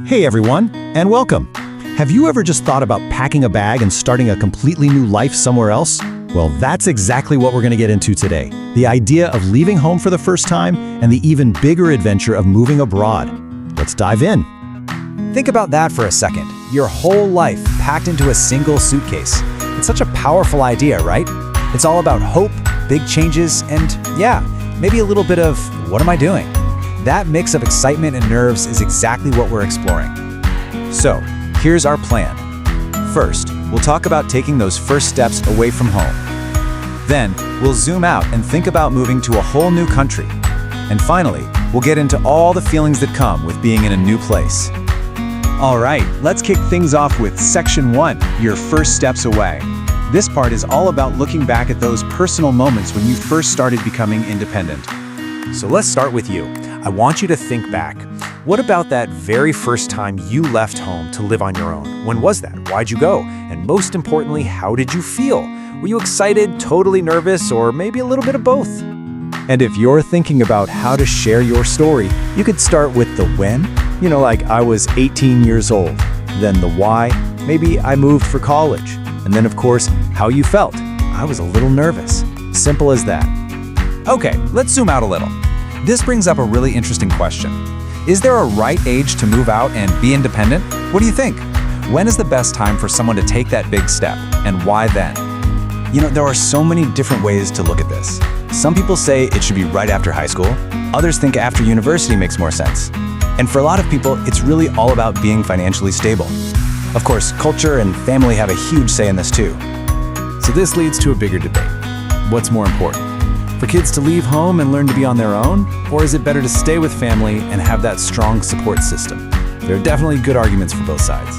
Hey everyone, and welcome. Have you ever just thought about packing a bag and starting a completely new life somewhere else? Well, that's exactly what we're going to get into today. The idea of leaving home for the first time and the even bigger adventure of moving abroad. Let's dive in. Think about that for a second. Your whole life packed into a single suitcase. It's such a powerful idea, right? It's all about hope, big changes, and yeah, maybe a little bit of, what am I doing? That mix of excitement and nerves is exactly what we're exploring. So, here's our plan. First, we'll talk about taking those first steps away from home. Then, we'll zoom out and think about moving to a whole new country. And finally, we'll get into all the feelings that come with being in a new place. All right, let's kick things off with Section 1, your first steps away. This part is all about looking back at those personal moments when you first started becoming independent. So let's start with you. I want you to think back. What about that very first time you left home to live on your own? When was that? Why'd you go? And most importantly, how did you feel? Were you excited, totally nervous, or maybe a little bit of both? And if you're thinking about how to share your story, you could start with the when. Like I was 18 years old. Then the why, maybe I moved for college. And then of course, how you felt. I was a little nervous. Simple as that. Okay, let's zoom out a little. This brings up a really interesting question. Is there a right age to move out and be independent? What do you think? When is the best time for someone to take that big step, and why then? There are so many different ways to look at this. Some people say it should be right after high school. Others think after university makes more sense. And for a lot of people, it's really all about being financially stable. Of course, culture and family have a huge say in this too. So this leads to a bigger debate. What's more important? For kids to leave home and learn to be on their own? Or is it better to stay with family and have that strong support system? There are definitely good arguments for both sides.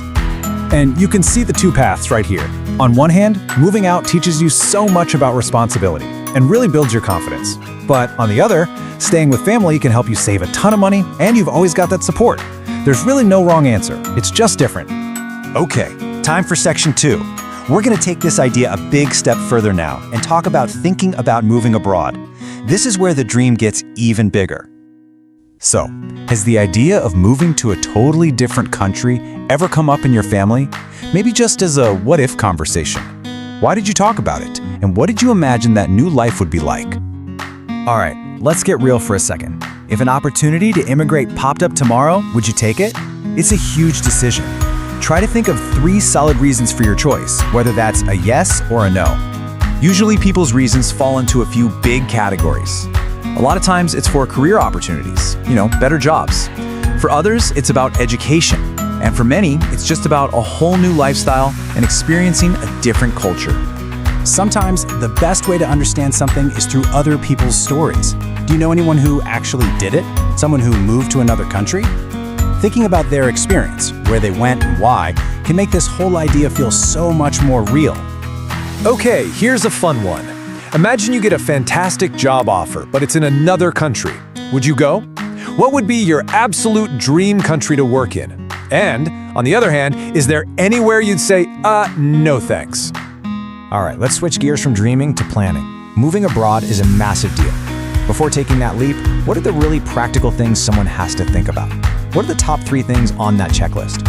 And you can see the two paths right here. On one hand, moving out teaches you so much about responsibility and really builds your confidence. But on the other, staying with family can help you save a ton of money and you've always got that support. There's really no wrong answer. It's just different. Okay, time for Section 2. We're going to take this idea a big step further now and talk about thinking about moving abroad. This is where the dream gets even bigger. So, has the idea of moving to a totally different country ever come up in your family? Maybe just as a what-if conversation. Why did you talk about it? And what did you imagine that new life would be like? All right, let's get real for a second. If an opportunity to immigrate popped up tomorrow, would you take it? It's a huge decision. Try to think of 3 solid reasons for your choice, whether that's a yes or a no. Usually people's reasons fall into a few big categories. A lot of times it's for career opportunities, better jobs. For others, it's about education. And for many, it's just about a whole new lifestyle and experiencing a different culture. Sometimes the best way to understand something is through other people's stories. Do you know anyone who actually did it? Someone who moved to another country? Thinking about their experience, where they went and why, can make this whole idea feel so much more real. Okay, here's a fun one. Imagine you get a fantastic job offer, but it's in another country. Would you go? What would be your absolute dream country to work in? And, on the other hand, is there anywhere you'd say, no thanks? All right, let's switch gears from dreaming to planning. Moving abroad is a massive deal. Before taking that leap, what are the really practical things someone has to think about? What are the top 3 things on that checklist?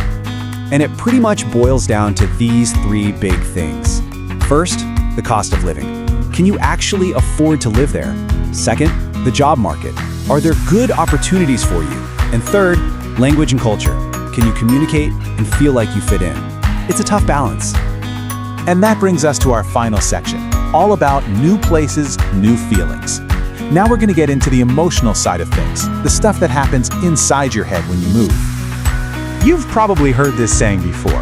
And it pretty much boils down to these 3 big things. First, the cost of living. Can you actually afford to live there? Second, the job market. Are there good opportunities for you? And third, language and culture. Can you communicate and feel like you fit in? It's a tough balance. And that brings us to our final section, all about new places, new feelings. Now we're going to get into the emotional side of things, the stuff that happens inside your head when you move. You've probably heard this saying before.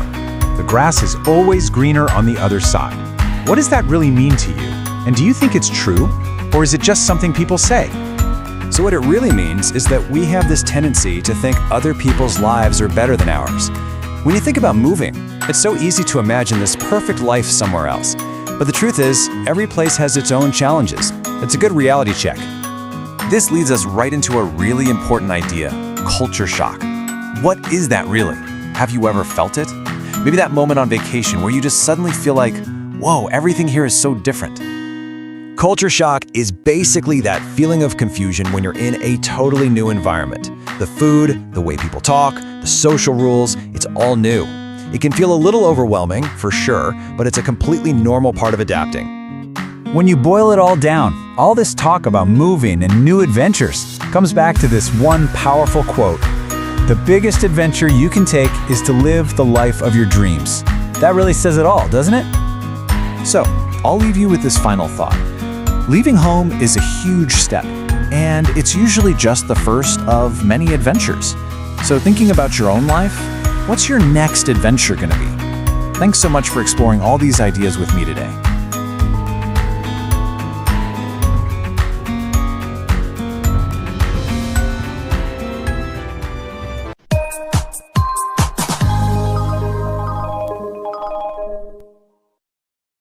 The grass is always greener on the other side. What does that really mean to you? And do you think it's true? Or is it just something people say? So what it really means is that we have this tendency to think other people's lives are better than ours. When you think about moving, it's so easy to imagine this perfect life somewhere else. But the truth is, every place has its own challenges. It's a good reality check. This leads us right into a really important idea, culture shock. What is that really? Have you ever felt it? Maybe that moment on vacation where you just suddenly feel like, whoa, everything here is so different. Culture shock is basically that feeling of confusion when you're in a totally new environment. The food, the way people talk, the social rules, it's all new. It can feel a little overwhelming, for sure, but it's a completely normal part of adapting. When you boil it all down, all this talk about moving and new adventures comes back to this one powerful quote. The biggest adventure you can take is to live the life of your dreams. That really says it all, doesn't it? So, I'll leave you with this final thought. Leaving home is a huge step, and it's usually just the first of many adventures. So thinking about your own life, what's your next adventure gonna be? Thanks so much for exploring all these ideas with me today.